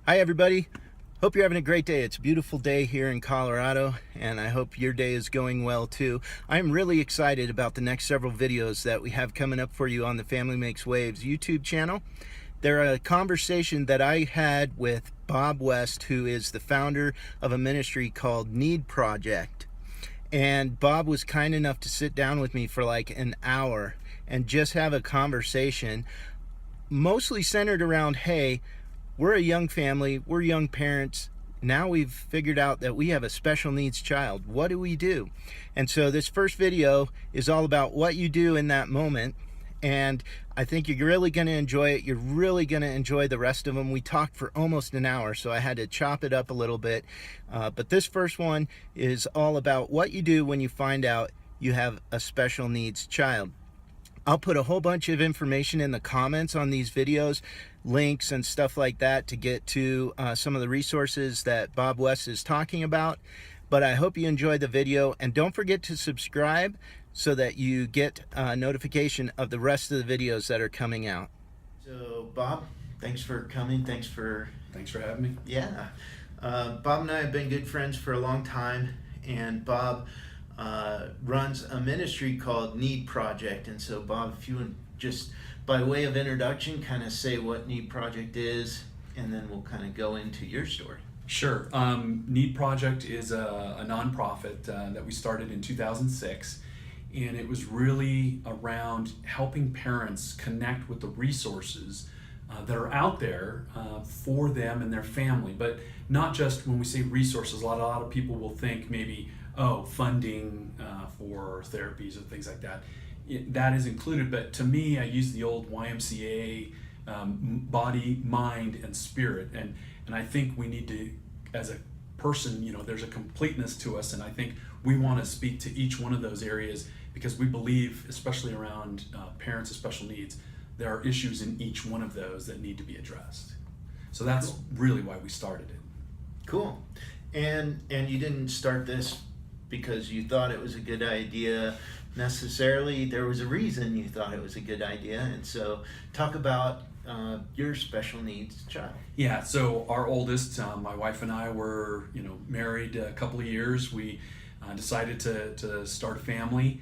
Hi everybody, hope you're having a great day. It's a beautiful day here in Colorado and I hope your day is going well too. I'm really excited about the next several videos that we have coming up for you on the Family Makes Waves YouTube channel. They're a conversation that I had with Bob West, who is the founder of a ministry called Need Project. And Bob was kind enough to sit down with me for like an hour and just have a conversation mostly centered around, hey, we're a young family, we're young parents. Now we've figured out that we have a special needs child. What do we do? And so this first video is all about what you do in that moment. And I think you're really going to enjoy it. You're really going to enjoy the rest of them. We talked for almost an hour, so I had to chop it up a little bit. But this first one is all about what you do when you find out you have a special needs child. I'll put a whole bunch of information in the comments on these videos, links and stuff like that to get to some of the resources that Bob West is talking about. But I hope you enjoyed the video, and don't forget to subscribe so that you get a notification of the rest of the videos that are coming out. So Bob, thanks for coming. Thanks for having me. Yeah. Bob and I have been good friends for a long time, and Bob runs a ministry called Need Project. And so Bob, if you would just by way of introduction kind of say what Need Project is, and then we'll kind of go into your story. Sure. Need Project is a nonprofit that we started in 2006, and it was really around helping parents connect with the resources that are out there for them and their family. But not just when we say resources, a lot of people will think maybe, oh, funding for therapies or things like that. That is included, but to me, I use the old YMCA, body, mind, and spirit, and I think we need to, as a person, there's a completeness to us, and I think we want to speak to each one of those areas because we believe, especially around parents with special needs, there are issues in each one of those that need to be addressed. So that's really why we started it. Cool. And you didn't start this because you thought it was a good idea necessarily. There was a reason you thought it was a good idea. And so talk about your special needs child. Yeah, so our oldest, my wife and I were married a couple of years. We decided to start a family.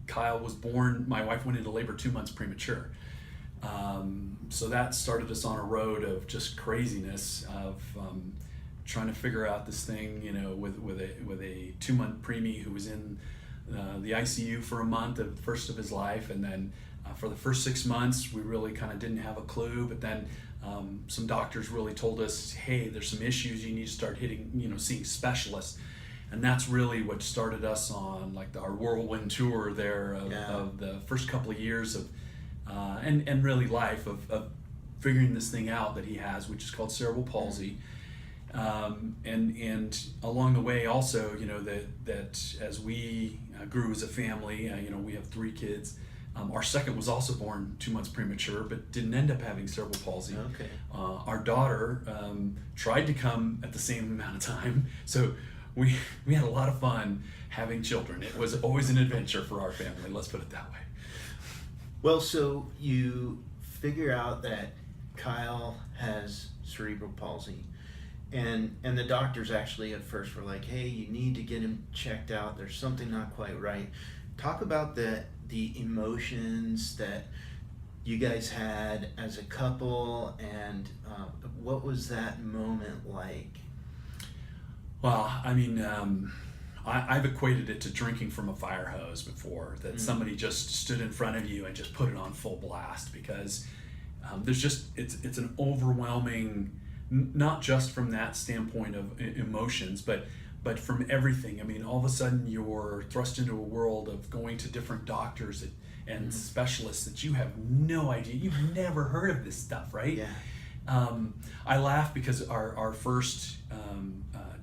Kyle was born, my wife went into labor 2 months premature. So that started us on a road of just craziness of trying to figure out this thing, with a 2-month preemie who was in the ICU for a month, the first of his life, and then for the first 6 months we really kind of didn't have a clue. But then some doctors really told us, hey, there's some issues, you need to start seeing specialists, and that's really what started us on like our whirlwind tour there of the first couple of years of and really life of figuring this thing out that he has, which is called cerebral palsy. And along the way also, that as we grew as a family, we have 3 kids. Our second was also born 2 months premature, but didn't end up having cerebral palsy. Okay. Our daughter tried to come at the same amount of time, so we had a lot of fun having children. It was always an adventure for our family, let's put it that way. Well, so you figure out that Kyle has cerebral palsy. And the doctors actually at first were like, hey, you need to get him checked out. There's something not quite right. Talk about the emotions that you guys had as a couple, and what was that moment like? Well, I mean, I've equated it to drinking from a fire hose before, that somebody just stood in front of you and just put it on full blast, because there's just, it's an overwhelming, not just from that standpoint of emotions, but from everything. I mean, all of a sudden you're thrust into a world of going to different doctors and specialists that you have no idea. You've never heard of this stuff, right? Yeah. I laugh because our first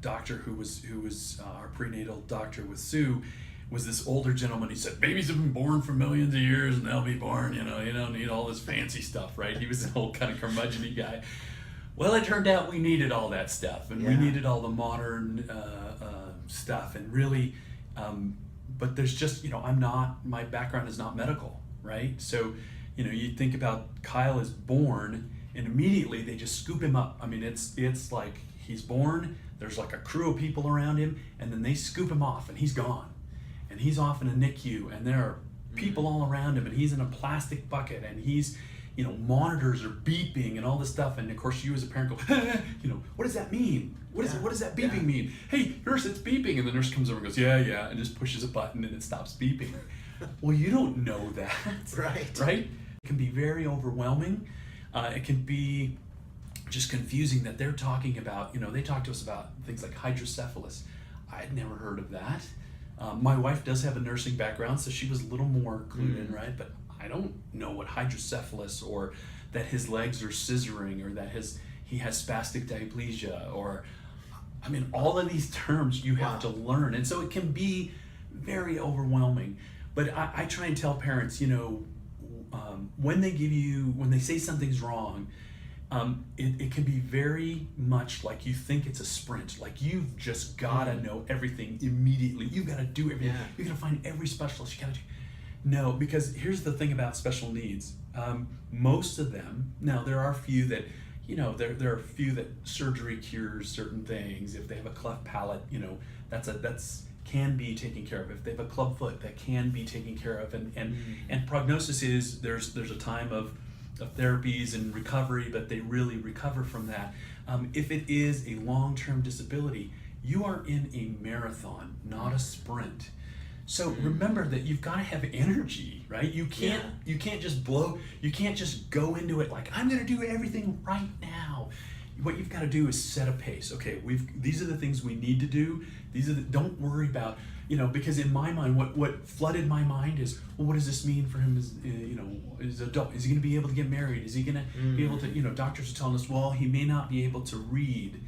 doctor, who was our prenatal doctor with Sue, was this older gentleman. He said, babies have been born for millions of years and they'll be born, you don't need all this fancy stuff, right? He was an old kind of curmudgeon-y guy. Well, it turned out we needed all that stuff, and we needed all the modern stuff, and really, but there's just, my background is not medical, right? So, you think about Kyle is born, and immediately they just scoop him up. I mean, it's like he's born, there's like a crew of people around him, and then they scoop him off and he's gone. And he's off in a NICU, and there are people all around him, and he's in a plastic bucket, and he's, you know, monitors are beeping and all this stuff. And of course you as a parent go, you know, what does that mean? What does that beeping mean? Hey, nurse, it's beeping. And the nurse comes over and goes, yeah, and just pushes a button and it stops beeping. Well, you don't know that. Right? It can be very overwhelming. It can be just confusing that they're talking about, you know, they talk to us about things like hydrocephalus. I had never heard of that. My wife does have a nursing background, so she was a little more clued in, right? But I don't know what hydrocephalus, or that his legs are scissoring, or that he has spastic diplegia, or, I mean, all of these terms you have to learn. And so it can be very overwhelming. But I try and tell parents, you know, when they say something's wrong, it can be very much like you think it's a sprint. Like you've just gotta know everything immediately. You gotta do everything. You gotta find every specialist. You gotta do. No, because here's the thing about special needs. Most of them, now there are a few that, you know, there are a few that surgery cures certain things. If they have a cleft palate, you know, that's can be taken care of. If they have a club foot, that can be taken care of. And prognosis is there's a time of therapies and recovery, but they really recover from that. If it is a long-term disability, you are in a marathon, not a sprint. So remember that you've got to have energy, right? You can't just you can't just go into it like, I'm going to do everything right now. What you've got to do is set a pace. Okay, these are the things we need to do. Don't worry about, you know, because in my mind, what flooded my mind is, well, what does this mean for him as, you know, as an adult? Is he going to be able to get married? Is he going to be able to, you know, doctors are telling us, well, he may not be able to read.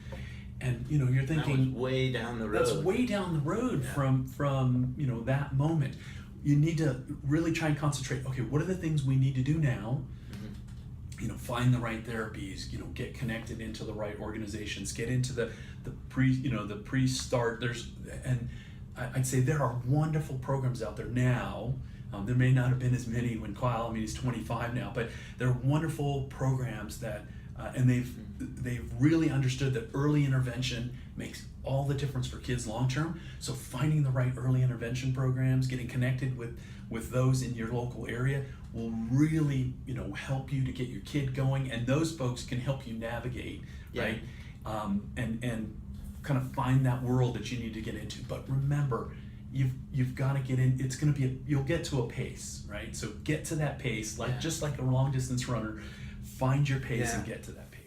And, you know, you're thinking, that was way down the road. That's way down the road from, you know, that moment. You need to really try and concentrate. Okay, what are the things we need to do now? You know, find the right therapies, you know, get connected into the right organizations, get into the pre-start. I'd say there are wonderful programs out there now. There may not have been as many when Kyle, I mean, he's 25 now, but there are wonderful programs that, and they've really understood that early intervention makes all the difference for kids long term. So finding the right early intervention programs, getting connected with those in your local area will really, you know, help you to get your kid going, and those folks can help you navigate, right? And kind of find that world that you need to get into. But remember, you've got to get in. It's going to be you'll get to a pace, right? So get to that pace, just like a long distance runner. Find your pace and get to that pace.